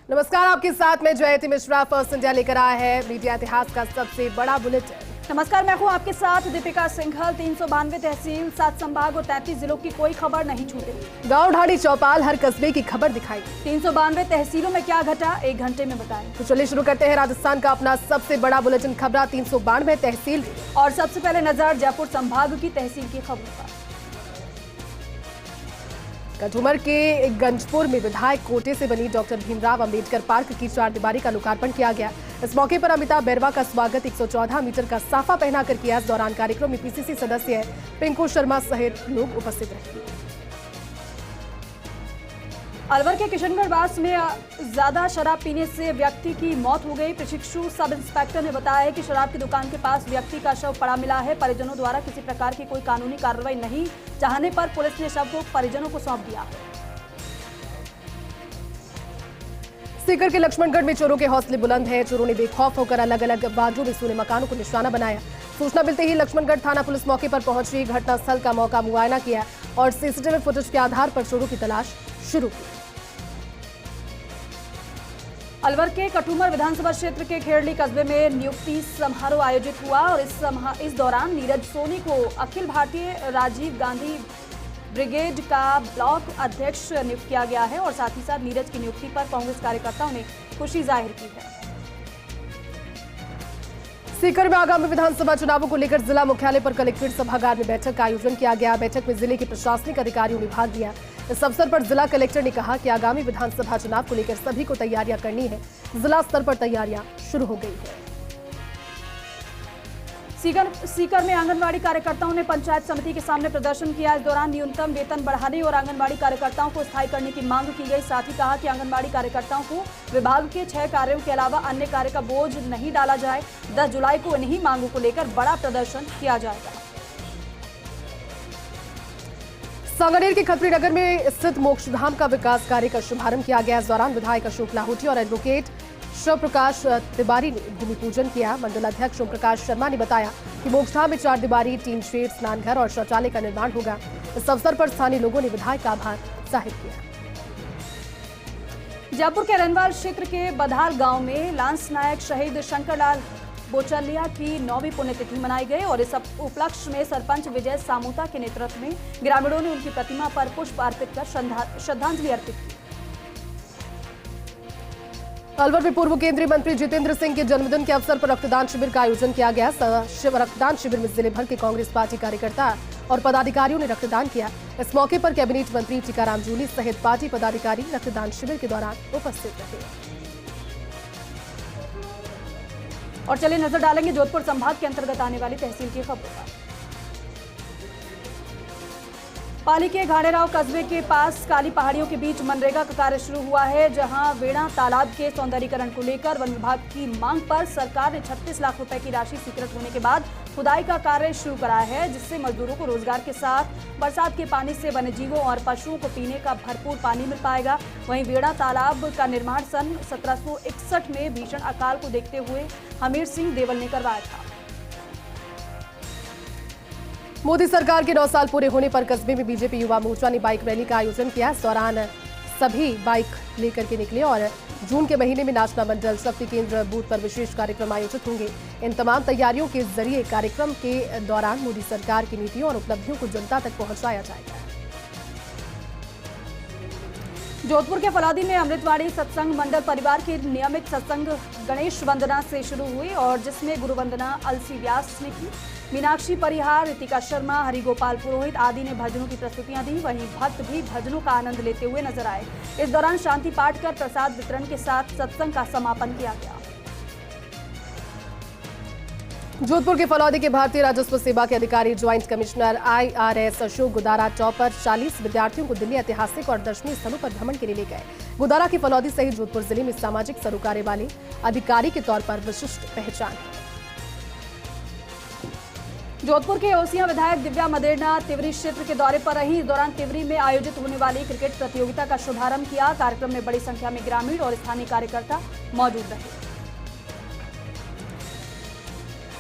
नमस्कार, आपके साथ में जयती मिश्रा। फर्स्ट इंडिया लेकर आया है मीडिया इतिहास का सबसे बड़ा बुलेटिन। नमस्कार, मैं हूं आपके साथ दीपिका सिंघल। 392 तहसील, 7 संभाग और 33 जिलों की कोई खबर नहीं छूटेगी। गांव ढाणी चौपाल हर कस्बे की खबर दिखाई। 392 तहसीलों में क्या घटा, 1 घंटे में बताएं। तो चलिए शुरू करते हैं राजस्थान का अपना सबसे बड़ा बुलेटिन खबरा 392 तहसील। और सबसे पहले नजर जयपुर संभाग की तहसील की खबर पर। कठुमर के गंजपुर में विधायक कोटे से बनी डॉक्टर भीमराव अंबेडकर पार्क की 4 दीवारी का लोकार्पण किया गया। इस मौके पर अमिताभ बैरवा का स्वागत 114 मीटर का साफा पहनाकर किया। इस दौरान कार्यक्रम में पीसीसी सदस्य पिंकू शर्मा सहित लोग उपस्थित रहे। अलवर के किशनगढ़ में ज्यादा शराब पीने से व्यक्ति की मौत हो गई। प्रशिक्षु सब इंस्पेक्टर ने बताया कि शराब की दुकान के पास व्यक्ति का शव पड़ा मिला है। परिजनों द्वारा किसी प्रकार की कोई कानूनी कार्रवाई नहीं चाहने पर पुलिस ने शव को परिजनों को सौंप दिया। सीकर के लक्ष्मणगढ़ में चोरों के हौसले बुलंद हैं। चोरों ने बेखौफ होकर अलग अलग वार्डों में सूने मकानों को निशाना बनाया। सूचना मिलते ही लक्ष्मणगढ़ थाना पुलिस मौके पर पहुंची, घटनास्थल का मौका मुआयना किया और सीसीटीवी फुटेज के आधार पर चोरों की तलाश शुरू की। अलवर के कठुमर विधानसभा क्षेत्र के खेड़ली कस्बे में नियुक्ति समारोह आयोजित हुआ और इस दौरान नीरज सोनी को अखिल भारतीय राजीव गांधी ब्रिगेड का ब्लॉक अध्यक्ष नियुक्त किया गया है और साथ ही साथ नीरज की नियुक्ति पर कांग्रेस कार्यकर्ताओं ने खुशी जाहिर की है। सीकर में आगामी विधानसभा चुनावों को लेकर जिला मुख्यालय पर कलेक्ट्रेट सभागार में बैठक का आयोजन किया गया। बैठक में जिले के प्रशासनिक अधिकारियों ने भाग लिया। इस अवसर पर जिला कलेक्टर ने कहा कि आगामी विधानसभा चुनाव को लेकर सभी को तैयारियां करनी है। जिला स्तर पर तैयारियां शुरू हो गई है। सीकर में आंगनबाड़ी कार्यकर्ताओं ने पंचायत समिति के सामने प्रदर्शन किया। इस दौरान न्यूनतम वेतन बढ़ाने और आंगनबाड़ी कार्यकर्ताओं को स्थायी करने की मांग की गई। साथ ही कहा कि आंगनबाड़ी कार्यकर्ताओं को विभाग के 6 कार्यों के अलावा अन्य कार्य का बोझ नहीं डाला जाए। 10 जुलाई को इन्हीं मांगों को लेकर बड़ा प्रदर्शन किया जाएगा। सांगानेर के खत्री नगर में स्थित मोक्षधाम का विकास कार्य का शुभारंभ किया गया। इस दौरान विधायक अशोक लाहौटी और एडवोकेट शिव प्रकाश तिवारी ने भूमि पूजन किया। मंडल अध्यक्ष ओम प्रकाश शर्मा ने बताया कि मोक्षधाम में 4 दीवारी, 3 शेड, स्नानघर और शौचालय का निर्माण होगा। इस अवसर पर स्थानीय लोगों ने विधायक का आभार जाहिर किया। जयपुर के रनवाल क्षेत्र के बधार गांव में लांस नायक शहीद शंकरलाल बोचलिया की 9वीं पुण्यतिथि मनाई गई और इस उपलक्ष्य में सरपंच विजय सामूता के नेतृत्व में ग्रामीणों ने उनकी प्रतिमा पर पुष्प अर्पित कर श्रद्धांजलि अर्पित की। अलवर में पूर्व केंद्रीय मंत्री जितेंद्र सिंह के जन्मदिन के अवसर पर रक्तदान शिविर का आयोजन किया गया। रक्तदान शिविर में जिले भर के कांग्रेस पार्टी कार्यकर्ता और पदाधिकारियों ने रक्तदान किया। इस मौके पर कैबिनेट मंत्री टीकाराम जूली सहित पार्टी पदाधिकारी रक्तदान शिविर के दौरान उपस्थित रहे। और चलिए नजर डालेंगे जोधपुर संभाग के अंतर्गत आने वाली तहसील की खबर पर। पाली के घाणेराव कस्बे के पास काली पहाड़ियों के बीच मनरेगा का कार्य शुरू हुआ है, जहां वेड़ा तालाब के सौंदर्यीकरण को लेकर वन विभाग की मांग पर सरकार ने 36 लाख रुपए की राशि स्वीकृत होने के बाद खुदाई का कार्य शुरू कराया है, जिससे मजदूरों को रोजगार के साथ बरसात के पानी से वन्यजीवों और पशुओं को पीने का भरपूर पानी मिल पाएगा। वहीं वेड़ा तालाब का निर्माण सन 1761 में भीषण अकाल को देखते हुए हमीर सिंह देवल ने करवाया था। मोदी सरकार के 9 साल पूरे होने पर कस्बे में बीजेपी युवा मोर्चा ने बाइक रैली का आयोजन किया। इस दौरान सभी बाइक लेकर के निकले और जून के महीने में नाचना मंडल, शक्ति केंद्र, बूथ पर विशेष कार्यक्रम आयोजित होंगे। इन तमाम तैयारियों के जरिए कार्यक्रम के दौरान मोदी सरकार की नीतियों और उपलब्धियों को जनता तक पहुंचाया जाएगा। जोधपुर के फलादी में अमृतवाणी सत्संग मंडल परिवार की नियमित सत्संग गणेश वंदना से शुरू हुई और जिसमें गुरु वंदना अलसी व्यास ने की। मीनाक्षी परिहार, रितिका शर्मा, हरिगोपाल पुरोहित आदि ने भजनों की प्रस्तुतियां दी। वहीं भक्त भी भजनों का आनंद लेते हुए नजर आए। इस दौरान शांति पाठ कर प्रसाद वितरण के साथ सत्संग का समापन किया गया। जोधपुर के फलौदी के भारतीय राजस्व सेवा के अधिकारी joint commissioner IRS Ashok Gudara topper 40 विद्यार्थियों को दिल्ली ऐतिहासिक और दर्शनीय स्थलों पर भ्रमण के लिए ले गए। गुदारा की फलौदी सहित जोधपुर जिले में सामाजिक सरोकारे वाले अधिकारी के तौर पर विशिष्ट पहचान है। जोधपुर के ओसियां विधायक दिव्या मदेरना तिवरी क्षेत्र के दौरे पर रही। इस दौरान तिवरी में आयोजित होने वाली क्रिकेट प्रतियोगिता का शुभारंभ किया। कार्यक्रम में बड़ी संख्या में ग्रामीण और स्थानीय कार्यकर्ता मौजूद रहे।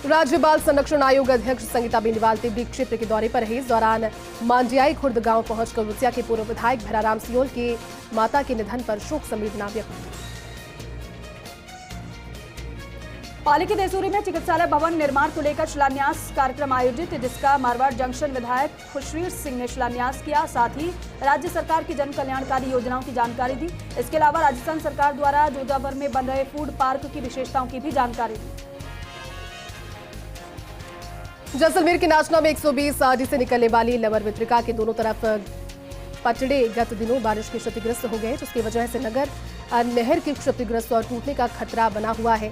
राज्य बाल संरक्षण आयोग अध्यक्ष संगीता बेनीवाल तिवरी क्षेत्र के दौरे पर रही। इस दौरान मांडियाई खुर्द गांव पहुंचकर ओसिया के पूर्व विधायक भैराराम सियोल के माता के निधन पर शोक संवेदना व्यक्त की। पाली के देसूरी में चिकित्सालय भवन निर्माण को लेकर शिलान्यास कार्यक्रम आयोजित, जिसका मारवाड़ जंक्शन विधायक खुशवीर सिंह ने शिलान्यास किया। साथ ही राज्य सरकार की जन कल्याणकारी योजनाओं की जानकारी दी। इसके अलावा राजस्थान सरकार द्वारा जोधापुर में बन रहे फूड पार्क की विशेषताओं की भी जानकारी दी। जैसलमेर के नाचना में 120 आरडी से निकलने वाली लवर वितरिका के दोनों तरफ पटड़े गत दिनों बारिश के क्षतिग्रस्त हो गए, जिसकी वजह से नगर नहर के क्षतिग्रस्त और टूटने का खतरा बना हुआ है।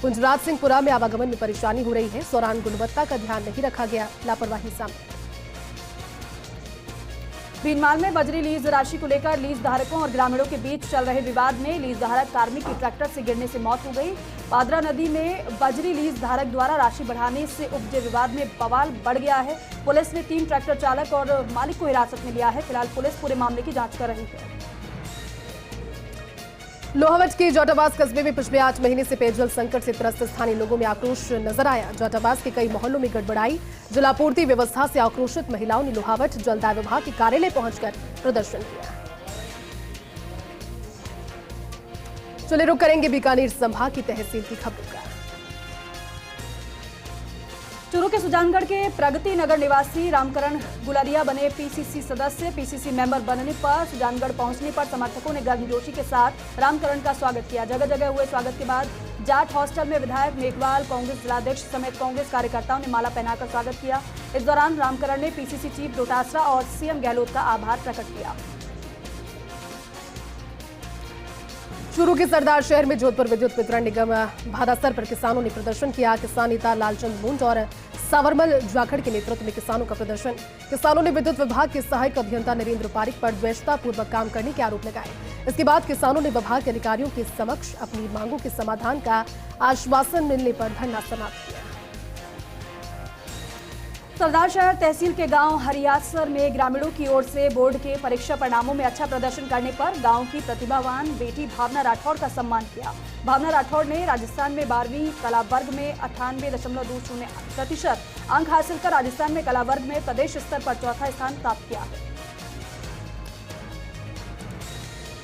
कुंजराज सिंहपुरा में आवागमन में परेशानी हो रही है। इस दौरान गुणवत्ता का ध्यान नहीं रखा गया, लापरवाही सामने। भीनमाल में बजरी लीज राशि को लेकर लीज धारकों और ग्रामीणों के बीच चल रहे विवाद में लीज धारक कार्मिक की ट्रैक्टर से गिरने से मौत हो गई। पादरा नदी में बजरी लीज धारक द्वारा राशि बढ़ाने से उपजे विवाद में बवाल बढ़ गया है। पुलिस ने 3 ट्रैक्टर चालक और मालिक को हिरासत में लिया है। फिलहाल पुलिस पूरे मामले की जांच कर रही है। लोहावट के जोटाबाज कस्बे में पिछले 8 महीने से पेयजल संकट से त्रस्त स्थानीय लोगों में आक्रोश नजर आया। जोटाबाज के कई मोहल्लों में गड़बड़ाई, जलापूर्ति व्यवस्था से आक्रोशित महिलाओं ने लोहावट जलदाय विभाग के कार्यालय पहुंचकर प्रदर्शन किया। चलिए रुक करेंगे बीकानेर संभाग की तहसील की खबरों का। चूरू के सुजानगढ़ के प्रगति नगर निवासी रामकरण गुलारिया बने पीसीसी सदस्य। पीसीसी मेंबर बनने पर सुजानगढ़ पहुंचने पर समर्थकों ने गर्मजोशी के साथ रामकरण का स्वागत किया। जगह जगह हुए स्वागत के बाद जाट हॉस्टल में विधायक मेघवाल, कांग्रेस जिलाध्यक्ष समेत कांग्रेस कार्यकर्ताओं ने माला पहनाकर स्वागत किया। इस दौरान रामकरण ने पीसीसी चीफ डोटासरा और सीएम गहलोत का आभार प्रकट किया। चूरू के सरदार शहर में जोधपुर विद्युत वितरण निगम भादासर पर किसानों ने प्रदर्शन किया। किसान नेता लालचंद मुंड और सावरमल जाखड़ के नेतृत्व में किसानों का प्रदर्शन। किसानों ने विद्युत विभाग के सहायक अभियंता नरेंद्र पारिक पर द्वेषतापूर्वक काम करने के आरोप लगाए। इसके बाद किसानों ने विभाग के अधिकारियों के समक्ष अपनी मांगों के समाधान का आश्वासन मिलने पर धरना समाप्त किया। सरदार शहर तहसील के गांव हरियासर में ग्रामीणों की ओर से बोर्ड के परीक्षा परिणामों में अच्छा प्रदर्शन करने पर गांव की प्रतिभावान बेटी भावना राठौड़ का सम्मान किया। भावना राठौड़ ने राजस्थान में 12वीं कला वर्ग में 98.20% अंक हासिल कर राजस्थान में कला वर्ग में प्रदेश स्तर पर चौथा स्थान प्राप्त किया।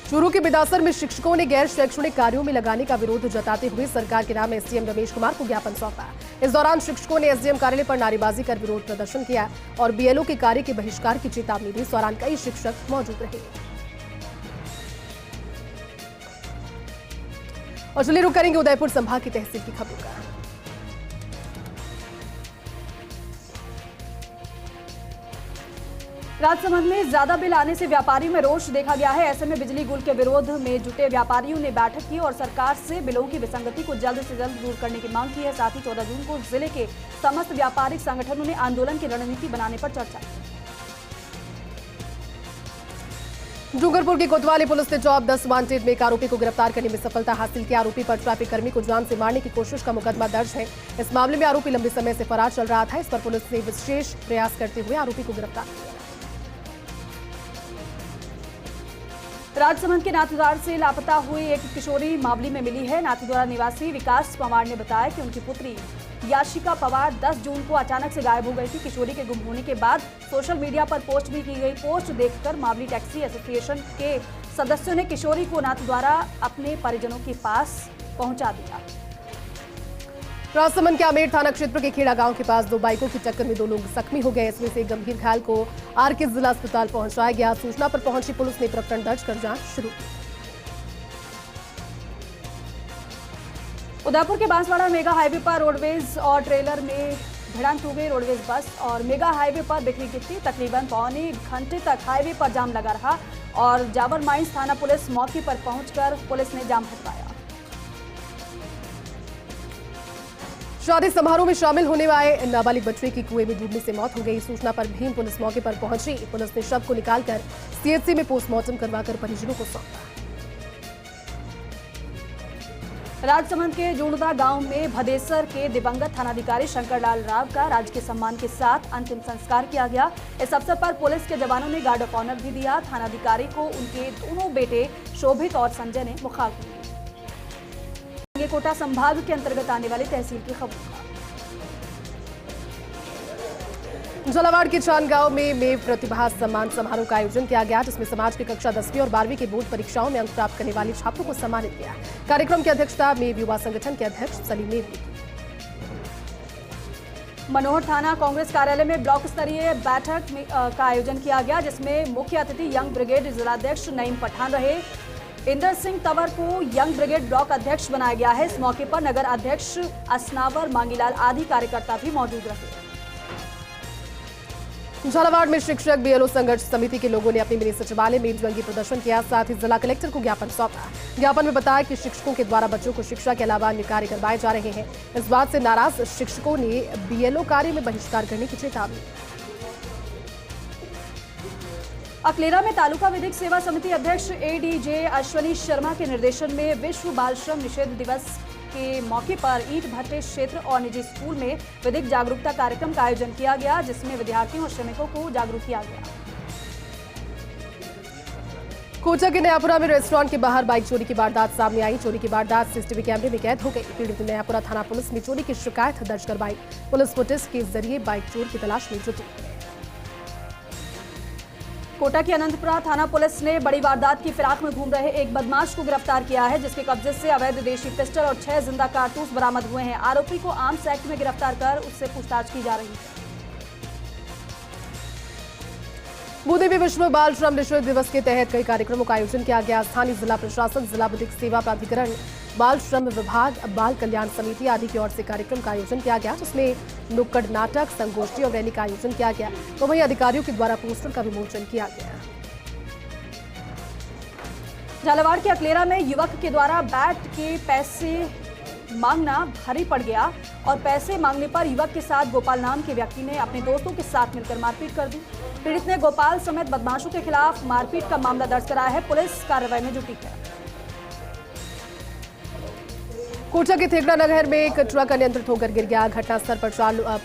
चूरू के बिदासर में शिक्षकों ने गैर शैक्षणिक कार्यों में लगाने का विरोध जताते हुए सरकार के नाम एसडीएम रमेश कुमार को ज्ञापन सौंपा। इस दौरान शिक्षकों ने एसडीएम कार्यालय पर नारेबाजी कर विरोध प्रदर्शन किया और बीएलओ के कार्य के बहिष्कार की चेतावनी दी। इस दौरान कई शिक्षक मौजूद रहे। और चलिए रुक करेंगे उदयपुर संभाग की तहसील की खबरों का। राजसमंद में ज्यादा बिल आने से व्यापारियों में रोष देखा गया है। ऐसे में बिजली गुल के विरोध में जुटे व्यापारियों ने बैठक की और सरकार से बिलों की विसंगति को जल्द से जल्द दूर करने की मांग की है। साथ ही 14 जून को जिले के समस्त व्यापारिक संगठनों ने आंदोलन की रणनीति बनाने पर चर्चा की। डूंगरपुर की कोतवाली पुलिस ने जॉब 10 वांटेड में एक आरोपी को गिरफ्तार करने में सफलता हासिल की। आरोपी पर ट्रैफिक कर्मी को जान से मारने की कोशिश का मुकदमा दर्ज है। इस मामले में आरोपी लंबे समय से फरार चल रहा था। इस पर पुलिस ने विशेष प्रयास करते हुए आरोपी को गिरफ्तार किया। राजसमंद के नाथद्वार से लापता हुई एक किशोरी मावली में मिली है। नाथद्वार निवासी विकास पवार ने बताया कि उनकी पुत्री याशिका पवार 10 जून को अचानक से गायब हो गई थी। किशोरी के गुम होने के बाद सोशल मीडिया पर पोस्ट भी की गई। पोस्ट देखकर मावली टैक्सी एसोसिएशन के सदस्यों ने किशोरी को नाथद्वारा अपने परिजनों के पास पहुंचा दिया। राजसमंद के आमेर थाना क्षेत्र के खेड़ा गांव के पास 2 बाइकों की टक्कर में 2 लोग जख्मी हो गए। इसमें से एक गंभीर घायल को आरके जिला अस्पताल पहुंचाया गया। सूचना पर पहुंची पुलिस ने प्रकरण दर्ज कर जांच शुरू की। उदयपुर के बांसवाड़ा मेगा हाईवे पर रोडवेज और ट्रेलर में भिड़ंत हो गई। रोडवेज बस और मेगा हाईवे पर बिखरी गिट्टी। तकरीबन पौने घंटे तक हाईवे पर जाम लगा रहा और जाबर माइंस थाना पुलिस मौके पर पहुंचकर पुलिस ने जाम हटवाया। शादी समारोह में शामिल होने वाले नाबालिग बच्चे की कुएं में डूबने से मौत हो गई। सूचना पर भीम पुलिस मौके पर पहुंची। पुलिस ने शव को निकालकर सीएचसी में पोस्टमार्टम करवाकर परिजनों को सौंपा। राजसमंद के जूणदा गांव में भदेसर के दिवंगत थानाधिकारी शंकरलाल राव का राजकीय सम्मान के साथ अंतिम संस्कार किया गया। इस अवसर पर पुलिस के जवानों ने गार्ड ऑफ ऑनर भी दिया। थानाधिकारी को उनके दोनों बेटे शोभित और संजय ने मुखाग्नि दी। ये कोटा संभाग के अंतर्गत आने वाली तहसील की खबर। झालावाड़ के चांदगांव में मेव प्रतिभा सम्मान समारोह का आयोजन किया गया, जिसमें समाज की कक्षा 10वीं और 12वीं की बोर्ड परीक्षाओं में अंक प्राप्त करने वाले छात्रों को सम्मानित किया। कार्यक्रम की अध्यक्षता मेव युवा संगठन के अध्यक्ष सलीम मेव ने की। मनोहर थाना कांग्रेस कार्यालय में ब्लॉक स्तरीय बैठक का आयोजन किया गया, जिसमें मुख्य अतिथि यंग ब्रिगेड जिलाध्यक्ष नईम पठान रहे। इंदर सिंह तंवर को यंग ब्रिगेड ब्लॉक अध्यक्ष बनाया गया है। इस मौके पर नगर अध्यक्ष असनावर मांगीलाल आदि कार्यकर्ता भी मौजूद रहे। झालावाड़ में शिक्षक बीएलओ संघर्ष समिति के लोगों ने अपने मिनी सचिवालय में जंगी प्रदर्शन किया, साथ ही जिला कलेक्टर को ज्ञापन सौंपा। ज्ञापन में बताया कि शिक्षकों के द्वारा बच्चों को शिक्षा के अलावा अन्य कार्य करवाए जा रहे हैं। इस बात से नाराज शिक्षकों ने बीएलओ कार्य में बहिष्कार करने की चेतावनी। अकलेरा में तालुका विधिक सेवा समिति अध्यक्ष एडीजे अश्वनी शर्मा के निर्देशन में विश्व बाल श्रम निषेध दिवस के मौके पर ईंट भट्टे क्षेत्र और निजी स्कूल में विधिक जागरूकता कार्यक्रम का आयोजन किया गया, जिसमें विद्यार्थियों और श्रमिकों को जागरूक किया गया। कोटा के नयापुरा में रेस्टोरेंट के बाहर बाइक चोरी की वारदात सामने आई। चोरी की वारदात सीसीटीवी कैमरे में कैद हो गई। पीड़ित नयापुरा थाना पुलिस में चोरी की शिकायत दर्ज करवाई। पुलिस फुटेज के जरिए बाइक चोर की तलाश में जुटी। कोटा की अनंतपुरा थाना पुलिस ने बड़ी वारदात की फिराक में घूम रहे एक बदमाश को गिरफ्तार किया है, जिसके कब्जे से अवैध देशी पिस्टल और 6 जिंदा कारतूस बरामद हुए हैं। आरोपी को आर्म्स एक्ट में गिरफ्तार कर उससे पूछताछ की जा रही है। बूंदी में विश्व बाल श्रम निषेध दिवस के तहत कई कार्यक्रमों का आयोजन किया गया। स्थानीय जिला प्रशासन, जिला विधिक सेवा प्राधिकरण, बाल श्रम विभाग, बाल कल्याण समिति आदि की ओर से कार्यक्रम का आयोजन किया गया, जिसमें नुक्कड़ नाटक, संगोष्ठी और रैली का आयोजन किया गया। तो वहीं अधिकारियों के द्वारा पोस्टर का विमोचन किया गया। झालावाड़ के अकलेरा में युवक के द्वारा बैठ के पैसे मांगना भारी पड़ गया और पैसे मांगने पर युवक के साथ गोपाल नाम के व्यक्ति ने अपने दोस्तों के साथ मिलकर मारपीट कर दी। पीड़ित ने गोपाल समेत बदमाशों के खिलाफ मारपीट का मामला दर्ज कराया है। पुलिस कार्रवाई में जुटी है। कोटा के थेगड़ा नगर में एक ट्रक अनियंत्रित होकर गिर गया। घटनास्थल पर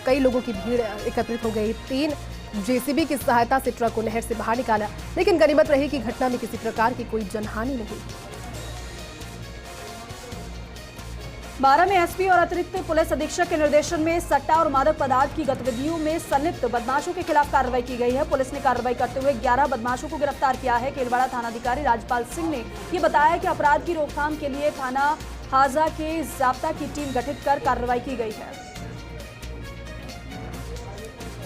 कई लोगों की भीड़ एकत्रित हो गई। 3 जेसीबी की सहायता से ट्रक को नहर से बाहर निकाला, लेकिन गनीमत रही कि घटना में किसी प्रकार की कोई जनहानि नहीं। 12 में एसपी और अतिरिक्त पुलिस अधीक्षक के निर्देशन में सट्टा और मादक पदार्थ की गतिविधियों में संलिप्त बदमाशों के खिलाफ कार्रवाई की गई है। पुलिस ने कार्रवाई करते हुए 11 बदमाशों को गिरफ्तार किया है। केलवाड़ा थानाधिकारी राजपाल सिंह ने ये बताया कि अपराध की रोकथाम के लिए थाना हाजा के जाब्ता की टीम गठित कर कार्रवाई की गई है।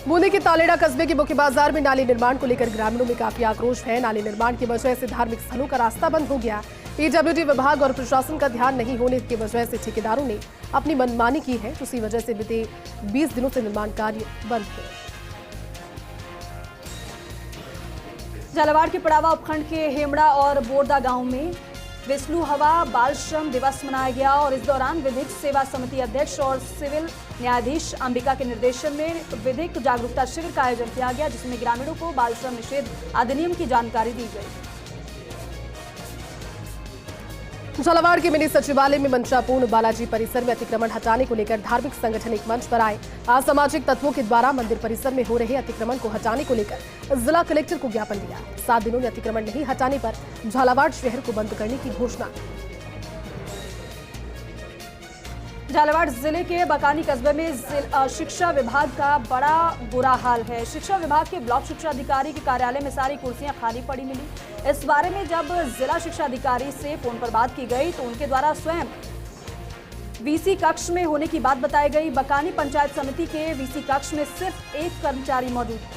बूंदी के तालेड़ा कस्बे के मुख्य बाजार में नाली निर्माण को लेकर ग्रामीणों में काफी आक्रोश है। नाली निर्माण की वजह से धार्मिक स्थलों का रास्ता बंद हो गया। पीडब्ल्यूडी विभाग और प्रशासन का ध्यान नहीं होने की वजह से ठेकेदारों ने अपनी मनमानी की है। उसी वजह से बीते 20 दिनों से निर्माण कार्य बंद है। झालावाड़ के पड़ावा उपखंड के हेमड़ा और बोरदा गांव में विष्णु हवा बाल श्रम दिवस मनाया गया और इस दौरान विधिक सेवा समिति अध्यक्ष और सिविल न्यायाधीश अंबिका के निर्देशन में विधिक जागरूकता शिविर का आयोजन किया गया, जिसमें ग्रामीणों को बाल श्रम निषेध अधिनियम की जानकारी दी गई। झालावाड़ के मिनी सचिवालय में मंत्रापूर्ण बालाजी परिसर में अतिक्रमण हटाने को लेकर धार्मिक संगठन एक मंच पर आए। असामाजिक तत्वों के द्वारा मंदिर परिसर में हो रहे अतिक्रमण को हटाने को लेकर जिला कलेक्टर को ज्ञापन दिया। 7 दिनों में अतिक्रमण नहीं हटाने पर झालावाड़ शहर को बंद करने की घोषणा। झालावाड़ जिले के बकानी कस्बे में शिक्षा विभाग का बड़ा बुरा हाल है। शिक्षा विभाग के ब्लॉक शिक्षा अधिकारी के कार्यालय में सारी कुर्सियां खाली पड़ी मिली। इस बारे में जब जिला शिक्षा अधिकारी से फोन पर बात की गई तो उनके द्वारा स्वयं वीसी कक्ष में होने की बात बताई गई। बकानी पंचायत समिति के वीसी कक्ष में सिर्फ एक कर्मचारी मौजूद है।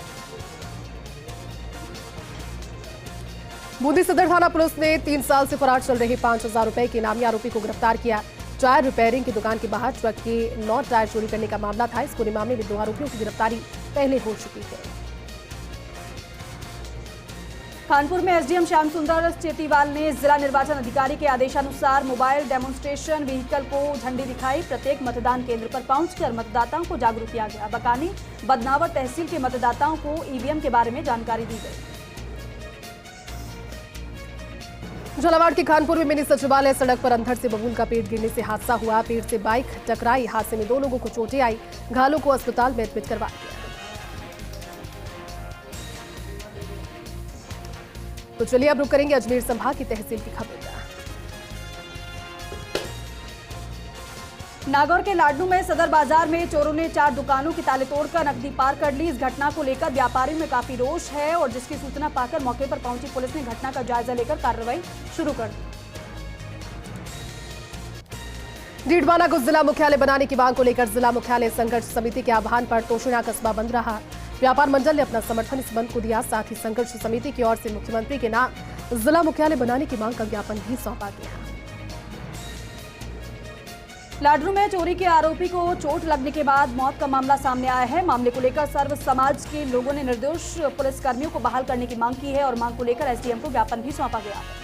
बूंदी सदर थाना पुलिस ने 3 साल से फरार चल रहे 5000 रुपए के इनामी आरोपी को गिरफ्तार किया। टायर रिपेयरिंग की दुकान के बाहर ट्रक के 9 टायर चोरी करने का मामला था। इस पूरे मामले में 2 आरोपियों की गिरफ्तारी पहले हो चुकी है। कानपुर में एसडीएम श्याम सुंदर चेतीवाल ने जिला निर्वाचन अधिकारी के आदेशानुसार मोबाइल डेमोन्स्ट्रेशन व्हीकल को झंडी दिखाई। प्रत्येक मतदान केंद्र पर पहुंचकर मतदाताओं को जागरूक किया गया। बकानी बदनावर तहसील के मतदाताओं को ईवीएम के बारे में जानकारी दी गई। झालावाड़ के खानपुर में मिनी सचिवालय सड़क पर अंधड़ से बबूल का पेड़ गिरने से हादसा हुआ। पेड़ से बाइक टकराई। हादसे में 2 लोगों को चोटें आई। घायलों को अस्पताल में एडमिट करवाया गया। तो चलिए अब रुक करेंगे अजमेर संभाग की तहसील की खबर का। नागौर के लाडनू में सदर बाजार में चोरों ने 4 दुकानों की ताले तोड़कर नकदी पार कर ली। इस घटना को लेकर व्यापारियों में काफी रोष है और जिसकी सूचना पाकर मौके पर पहुंची पुलिस ने घटना का जायजा लेकर कार्रवाई शुरू कर दी। डीडवाना को जिला मुख्यालय बनाने की मांग को लेकर जिला मुख्यालय संघर्ष समिति के आह्वान पर तोशिना कस्बा बंद रहा। व्यापार मंडल ने अपना समर्थन इस बंद को दिया। साथ ही संघर्ष समिति की ओर से मुख्यमंत्री के नाम जिला मुख्यालय बनाने की मांग का ज्ञापन भी सौंपा गया। लाडनू में चोरी के आरोपी को चोट लगने के बाद मौत का मामला सामने आया है। मामले को लेकर सर्व समाज के लोगों ने निर्दोष पुलिसकर्मियों को बहाल करने की मांग की है और मांग को लेकर एसडीएम को ज्ञापन भी सौंपा गया है।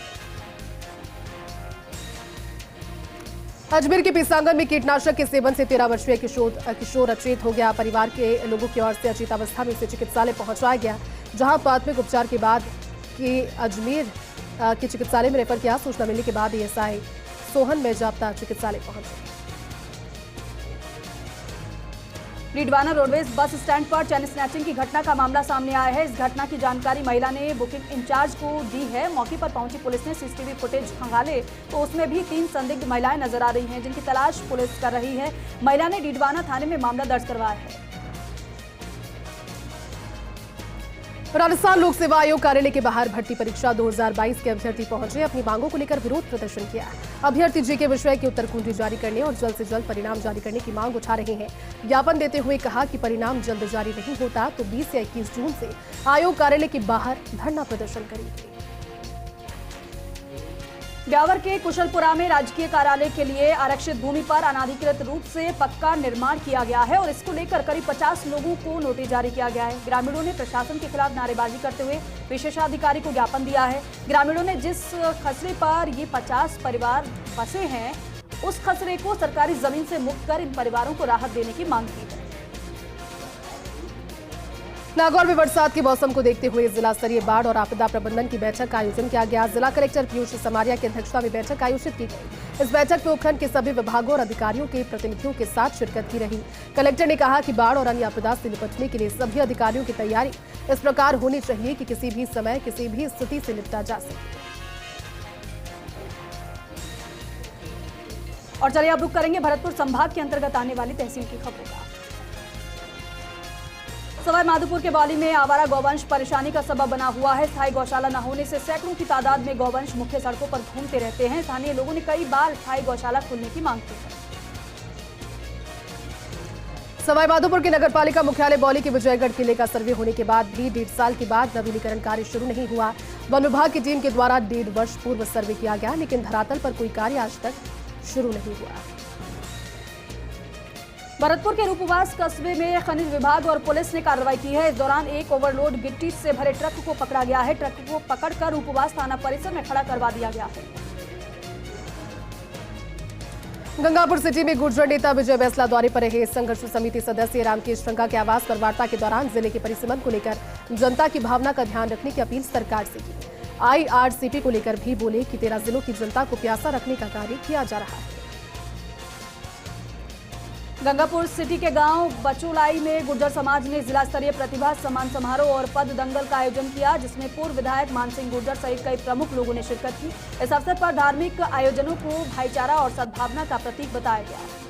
अजमेर के पीसांगन में कीटनाशक के सेवन से 13 वर्षीय किशोर अचेत हो गया। परिवार के लोगों की ओर से अचेतावस्था में उसे चिकित्सालय पहुंचाया गया, जहां प्राथमिक उपचार के बाद के अजमेर के चिकित्सालय में रेफर किया। सूचना मिलने के बाद एएसआई सोहन मेजाप्ता चिकित्सालय पहुंचे। डीडवाना रोडवेज बस स्टैंड पर चैन स्नैचिंग की घटना का मामला सामने आया है। इस घटना की जानकारी महिला ने बुकिंग इंचार्ज को दी है। मौके पर पहुंची पुलिस ने सीसीटीवी फुटेज खंगाले तो उसमें भी 3 संदिग्ध महिलाएं नजर आ रही हैं, जिनकी तलाश पुलिस कर रही है। महिला ने डीडवाना थाने में मामला दर्ज करवाया है। राजस्थान लोक सेवा आयोग कार्यालय के बाहर भर्ती परीक्षा 2022 के अभ्यर्थी पहुंचे। अपनी मांगों को लेकर विरोध प्रदर्शन किया। अभ्यर्थी जीके विषय की उत्तर कुंजी जारी करने और जल्द से जल्द परिणाम जारी करने की मांग उठा रहे हैं। ज्ञापन देते हुए कहा कि परिणाम जल्द जारी नहीं होता तो 20 से 21 जून से आयोग कार्यालय के बाहर धरना प्रदर्शन करेंगे। ब्यावर के कुशलपुरा में राजकीय कार्यालय के लिए आरक्षित भूमि पर अनाधिकृत रूप से पक्का निर्माण किया गया है और इसको लेकर करीब 50 लोगों को नोटिस जारी किया गया है। ग्रामीणों ने प्रशासन के खिलाफ नारेबाजी करते हुए विशेषाधिकारी को ज्ञापन दिया है। ग्रामीणों ने जिस खसरे पर ये 50 परिवार बसे हैं, उस खसरे को सरकारी जमीन से मुक्त कर इन परिवारों को राहत देने की मांग की है। नागौर में बरसात के मौसम को देखते हुए जिला स्तरीय बाढ़ और आपदा प्रबंधन की बैठक का आयोजन किया गया। जिला कलेक्टर पीयूष समारिया की अध्यक्षता में बैठक आयोजित की गई। इस बैठक में उपखंड के सभी विभागों और अधिकारियों के प्रतिनिधियों के साथ शिरकत की रही। कलेक्टर ने कहा कि बाढ़ और अन्य आपदा से निपटने के लिए सभी अधिकारियों की तैयारी इस प्रकार होनी चाहिए कि किसी भी समय किसी भी स्थिति से निपटा जा सके। और चलिए अब रुक करेंगे भरतपुर संभाग के अंतर्गत आने वाली तहसील की खबरों का। सवाई माधोपुर के बौली में आवारा गौवंश परेशानी का सबब बना हुआ है। स्थायी गौशाला न होने से सैकड़ों की तादाद में गौवंश मुख्य सड़कों पर घूमते रहते हैं। स्थानीय लोगों ने कई बार स्थायी गौशाला खोलने की मांग की है। सवाई माधोपुर के नगरपालिका मुख्यालय बौली के विजयगढ़ किले का सर्वे होने के बाद भी 1.5 साल के बाद नवीनीकरण कार्य शुरू नहीं हुआ। वन विभाग की टीम के द्वारा 1.5 वर्ष पूर्व सर्वे किया गया, लेकिन धरातल पर कोई कार्य आज तक शुरू नहीं हुआ। भरतपुर के रूपवास कस्बे में खनिज विभाग और पुलिस ने कार्रवाई की है। इस दौरान एक ओवरलोड गिट्टी से भरे ट्रक को पकड़ा गया है। ट्रक को पकड़कर रूपवास थाना परिसर में खड़ा करवा दिया गया है। गंगापुर सिटी में गुर्जर नेता विजय बैसला दौरे पर रहे। संघर्ष समिति सदस्य रामकेश रंगा के आवास पर वार्ता के दौरान जिले के परिसीमन को लेकर जनता की भावना का ध्यान रखने की अपील सरकार से की। IRCP को लेकर भी बोले कि 13 जिलों की जनता को प्यासा रखने का कार्य किया जा रहा है। गंगापुर सिटी के गांव बचोलाई में गुर्जर समाज ने जिला स्तरीय प्रतिभा सम्मान समारोह और पद दंगल का आयोजन किया, जिसमें पूर्व विधायक मान सिंह गुर्जर सहित कई प्रमुख लोगों ने शिरकत की। इस अवसर पर धार्मिक आयोजनों को भाईचारा और सद्भावना का प्रतीक बताया गया।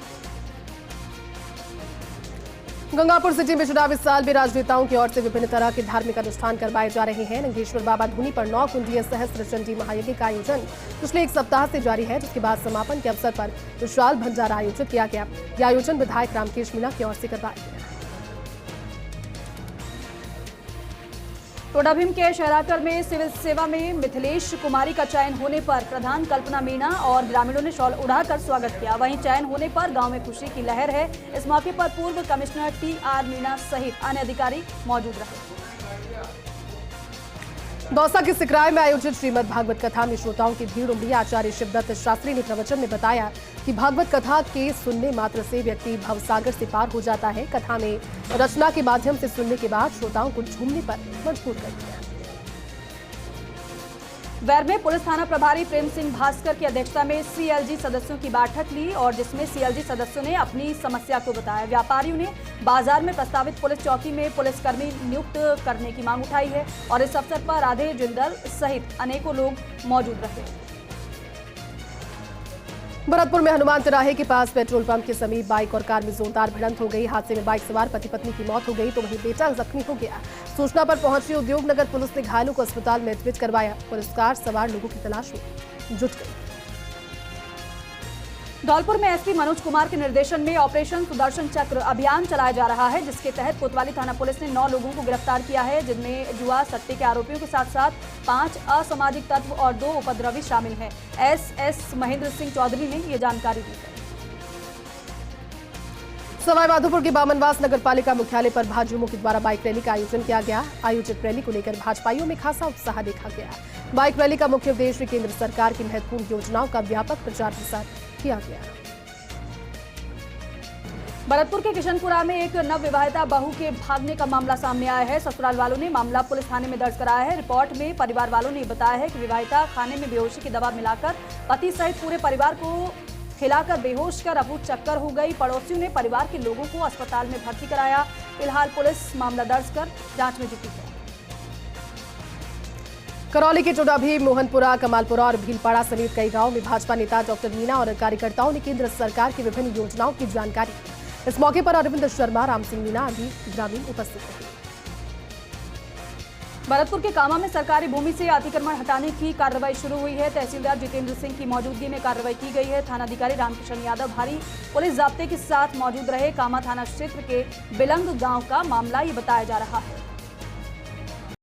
गंगापुर सिटी में चुनावी साल में राजनेताओं की ओर से विभिन्न तरह के धार्मिक अनुष्ठान करवाए जा रहे हैं। नंगेश्वर बाबा धूनी पर 9 कुंडीय सहस्त्र चंडी महायज्ञ का आयोजन पिछले 1 सप्ताह से जारी है, जिसके बाद समापन के अवसर पर विशाल भंडारा आयोजित किया गया। यह आयोजन विधायक रामकेश मीणा की ओर से करवाया गया। टोडाभीम के शहराकर में सिविल सेवा में मिथिलेश कुमारी का चयन होने पर प्रधान कल्पना मीणा और ग्रामीणों ने शॉल उड़ाकर स्वागत किया। वहीं चयन होने पर गांव में खुशी की लहर है। इस मौके पर पूर्व कमिश्नर TR मीणा सहित अन्य अधिकारी मौजूद रहे। दौसा के सिकराय में आयोजित श्रीमद् भागवत कथा में श्रोताओं की भीड़ उमड़ी। आचार्य शिवदत्त शास्त्री ने प्रवचन में बताया कि भागवत कथा के सुनने मात्र से व्यक्ति भवसागर से पार हो जाता है। कथा में रचना के माध्यम से सुनने के बाद श्रोताओं को झूमने पर मजबूर कर दिया। वैर में पुलिस थाना प्रभारी प्रेम सिंह भास्कर की अध्यक्षता में CLG सदस्यों की बैठक ली और जिसमें CLG सदस्यों ने अपनी समस्या को बताया। व्यापारियों ने बाजार में प्रस्तावित पुलिस चौकी में पुलिसकर्मी नियुक्त करने की मांग उठाई है और इस अवसर पर राधे जिंदल सहित अनेकों लोग मौजूद रहे। भरतपुर में हनुमान तिराहे के पास पेट्रोल पंप के समीप बाइक और कार में जोरदार भिड़ंत हो गई। हादसे में बाइक सवार पति पत्नी की मौत हो गई तो वहीं बेटा जख्मी हो गया। सूचना पर पहुंची उद्योगनगर पुलिस ने घायलों को अस्पताल में एडमिट करवाया। पुलिस कार सवार लोगों की तलाश में जुट गई। धौलपुर में एसपी मनोज कुमार के निर्देशन में ऑपरेशन सुदर्शन चक्र अभियान चलाया जा रहा है, जिसके तहत कोतवाली थाना पुलिस ने 9 लोगों को गिरफ्तार किया है, जिनमें जुआ सट्टे के आरोपियों के साथ साथ 5 असामाजिक तत्व और 2 उपद्रवी शामिल हैं। एसएस महेंद्र सिंह चौधरी ने ये जानकारी दी है। सवाईमाधोपुर के बामनवास नगर पालिका मुख्यालय पर भाजयुमो के द्वारा बाइक रैली का आयोजन किया गया। आयोजित रैली को लेकर भाजपाइयों में खासा उत्साह देखा गया। बाइक रैली का मुख्य उद्देश्य केंद्र सरकार की महत्वपूर्ण योजनाओं का व्यापक प्रचार प्रसार किया गया। भरतपुर के किशनपुरा में एक नवविवाहिता बहू के भागने का मामला सामने आया है। ससुराल वालों ने मामला पुलिस थाने में दर्ज कराया है। रिपोर्ट में परिवार वालों ने बताया है कि विवाहिता खाने में बेहोशी की दवा मिलाकर पति सहित पूरे परिवार को खिलाकर बेहोश कर अबूझ चक्कर हो गई। पड़ोसियों ने परिवार के लोगों को अस्पताल में भर्ती कराया। फिलहाल पुलिस मामला दर्ज कर जांच में जुटी है। करौली के टोडाभीम, मोहनपुरा, कमालपुरा और भीलपाड़ा समेत कई गांवों में भाजपा नेता डॉक्टर मीना और कार्यकर्ताओं ने केंद्र सरकार की विभिन्न योजनाओं की जानकारी दी। इस मौके पर अरविंद शर्मा, राम सिंह मीना आदि ग्रामीण उपस्थित रहे। भरतपुर के कामा में सरकारी भूमि से अतिक्रमण हटाने की कार्रवाई शुरू हुई है। तहसीलदार जितेंद्र सिंह की मौजूदगी में कार्रवाई की गई है। थानाधिकारी रामकिशन यादव भारी पुलिस जाब्ते के साथ मौजूद रहे। कामा थाना क्षेत्र के बिलंग गांव का मामला ये बताया जा रहा है।